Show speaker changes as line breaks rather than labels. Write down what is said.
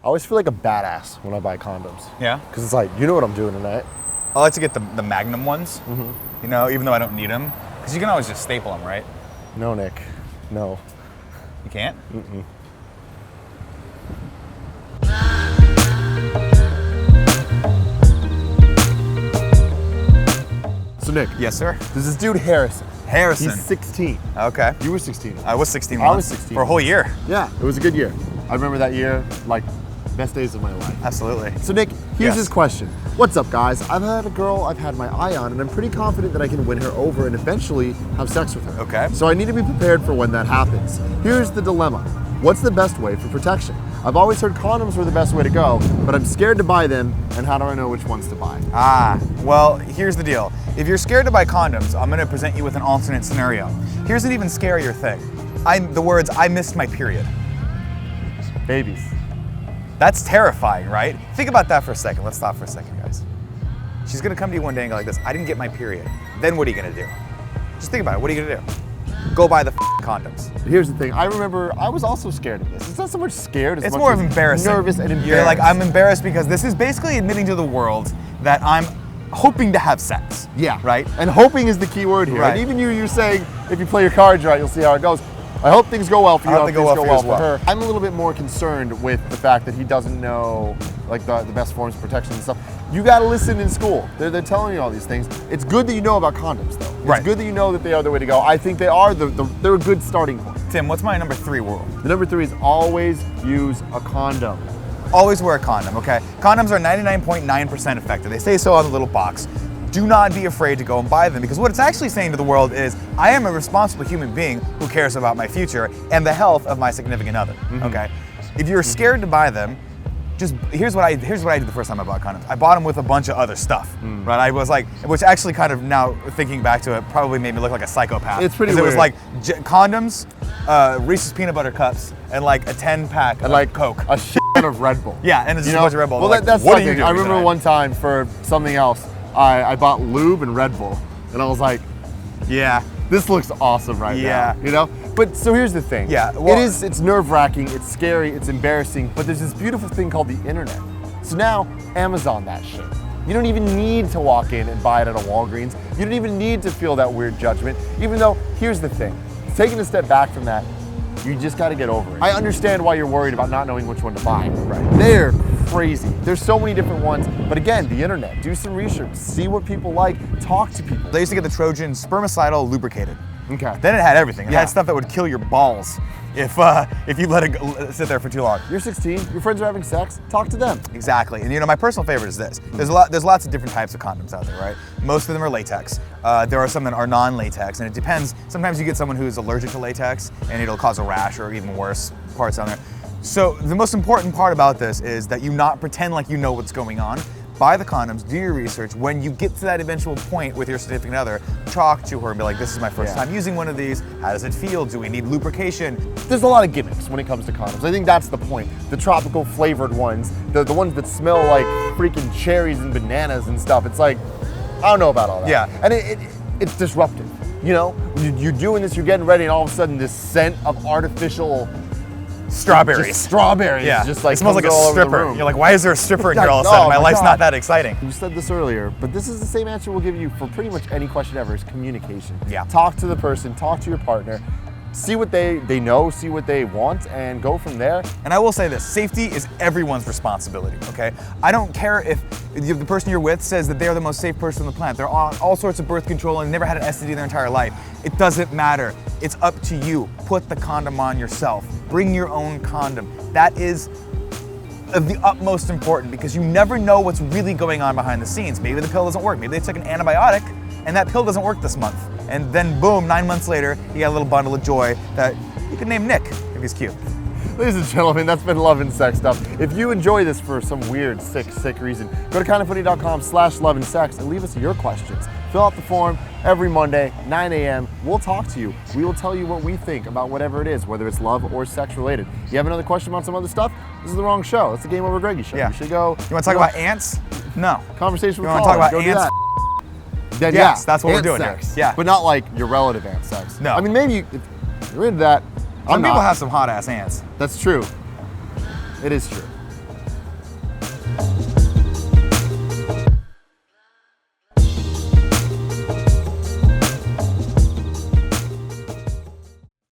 I always feel like a badass when I buy condoms.
Yeah?
Because it's like, you know what I'm doing tonight.
I like to get the Magnum ones, you know, even though I don't need them. Because you can always just staple them, right?
No, Nick. No.
You can't?
Mm-mm. So Nick.
Yes, sir.
There's this dude Harrison.
Harrison.
He's 16.
Okay.
You were 16.
I was 16
I
once.
was 16.
For a whole year.
Yeah, it was a good year. I remember that year like best days of my life.
Absolutely.
So Nick, here's
Yes.
his question. What's up, guys? I've had a girl I've had my eye on, and I'm pretty confident that I can win her over and eventually have sex with her.
Okay.
So I need to be prepared for when that happens. Here's the dilemma. What's the best way for protection? I've always heard condoms were the best way to go, but I'm scared to buy them, and how do I know which ones to buy?
Well, here's the deal. If you're scared to buy condoms, I'm gonna present you with an alternate scenario. Here's an even scarier thing. The words, I missed my period.
Babies.
That's terrifying, right? Think about that for a second. Let's stop for a second, guys. She's gonna come to you one day and go like this, I didn't get my period. Then what are you gonna do? Just think about it, what are you gonna do? Go buy the condoms.
Here's the thing, I remember I was also scared of this. It's not so much scared as
It's
much
more
as
of embarrassing.
nervous and embarrassed.
You're like, I'm embarrassed because this is basically admitting to the world that I'm hoping to have sex.
Yeah.
Right?
And hoping is the key word here.
Right.
And even you're saying, if you play your cards right, you'll see how it goes. I hope things go well for you.
I hope they go well for you as well.
her. I'm a little bit more concerned with the fact that he doesn't know like the best forms of protection and stuff. You gotta listen in school. They're telling you all these things. It's good that you know about condoms though. It's
Right.
good that you know that they are the way to go. I think they are they're a good starting point.
Tim, what's my number 3 rule?
The number 3 is always use a condom.
Always wear a condom, okay? Condoms are 99.9% effective. They say so on the little box. Do not be afraid to go and buy them, because what it's actually saying to the world is, I am a responsible human being who cares about my future and the health of my significant other, okay? If you're scared to buy them, here's what I did the first time I bought condoms. I bought them with a bunch of other stuff, right? I was like, which actually kind of now thinking back to it, probably made me look like a psychopath.
It's pretty
'Cause
weird.
It was like condoms, Reese's peanut butter cups, and like a 10-pack of
like
Coke.
a shit ton of Red Bull.
Yeah, and it's just a bunch of Red Bull.
Well,
Like,
that's
what are
something.
you doing
I remember
tonight?
one time for something else, I bought lube and Red Bull, and I was like,
Yeah.
this looks awesome right
Yeah.
now, you know? But so here's the thing.
Yeah, well-
it's nerve-wracking, it's scary, it's embarrassing, but there's this beautiful thing called the internet. So now, Amazon that shit. You don't even need to walk in and buy it at a Walgreens. You don't even need to feel that weird judgment, even though, here's the thing. Taking a step back from that, you just gotta get over it. I understand why you're worried about not knowing which one to buy.
Right.
They're crazy. There's so many different ones, but again, the internet, do some research, see what people like, talk to people.
They used to get the Trojan spermicidal lubricated.
Okay.
Then it had everything. It
Yeah.
had stuff that would kill your balls if you let it sit there for too long.
You're 16, your friends are having sex, talk to them.
Exactly. And you know, my personal favorite is this. There's lots of different types of condoms out there, right? Most of them are latex. There are some that are non-latex, and it depends. Sometimes you get someone who's allergic to latex, and it'll cause a rash or even worse parts on there. So the most important part about this is that you not pretend like you know what's going on. Buy the condoms, do your research. When you get to that eventual point with your significant other, talk to her and be like, this is my first time using one of these. How does it feel? Do we need lubrication?
There's a lot of gimmicks when it comes to condoms. I think that's the point. The tropical flavored ones, the ones that smell like freaking cherries and bananas and stuff. It's like, I don't know about all that.
Yeah.
And it's disruptive. You know, you're doing this, you're getting ready, and all of a sudden this scent of artificial
Strawberries.
Just strawberries.
Yeah.
Just like
it smells like a
comes all over the
stripper.
room.
You're like, why is there a stripper in here all of a sudden?
Oh
My
my
life's
God.
not that exciting.
You said this earlier, but this is the same answer we'll give you for pretty much any question ever, is communication.
Yeah.
Talk to the person, talk to your partner, see what they know, see what they want, and go from there.
And I will say this, safety is everyone's responsibility, okay? I don't care if the person you're with says that they're the most safe person on the planet. They're on all sorts of birth control and never had an STD in their entire life. It doesn't matter. It's up to you. Put the condom on yourself. Bring your own condom. That is of the utmost important, because you never know what's really going on behind the scenes. Maybe the pill doesn't work. Maybe they took an antibiotic and that pill doesn't work this month. And then boom, 9 months later, you got a little bundle of joy that you can name Nick if he's cute.
Ladies and gentlemen, that's been Love and Sex Stuff. If you enjoy this for some weird, sick reason, go to kindafunny.com/loveandsex and leave us your questions. Fill out the form every Monday, 9 a.m. We'll talk to you. We will tell you what we think about whatever it is, whether it's love or sex related. You have another question about some other stuff? This is the wrong show. It's the Game Over Greggy show.
Yeah.
You should go.
You want to talk about ants? No.
Conversation with
You want to talk
Colin.
about
Go do
ants?
that. Then,
Yes,
yeah,
that's what we're
ant
doing
sex.
here. Yeah.
But not like your relative ant sex.
No.
I mean, maybe if you're into that.
Some
I'm
people
not.
have some hot ass ants.
That's true. It is true.